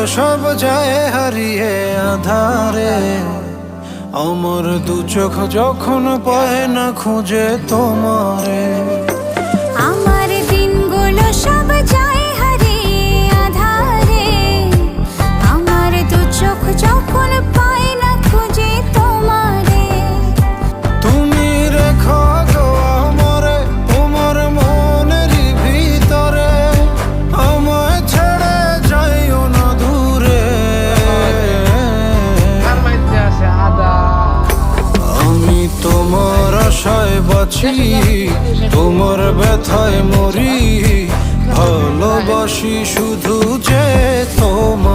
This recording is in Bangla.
সব যায় হারিয়ে আধারে, আমার দু চোখ যখন পায় না খুঁজে তোমারে। আমার দিনগুলো সব যায় হারিয়ে আধারে, আমার দু চোখ যখন পায় না খুঁজে তোমারে। তুমি রেখো গো আমারে তোমার মনেরই ভিতরে, আমায় ছেড়ে যাইও না দূরে। আমি তোমার আশায় বাঁচি, তোমার ব্যথায় মরি, ভালোবাসি শুধু যে তোমার।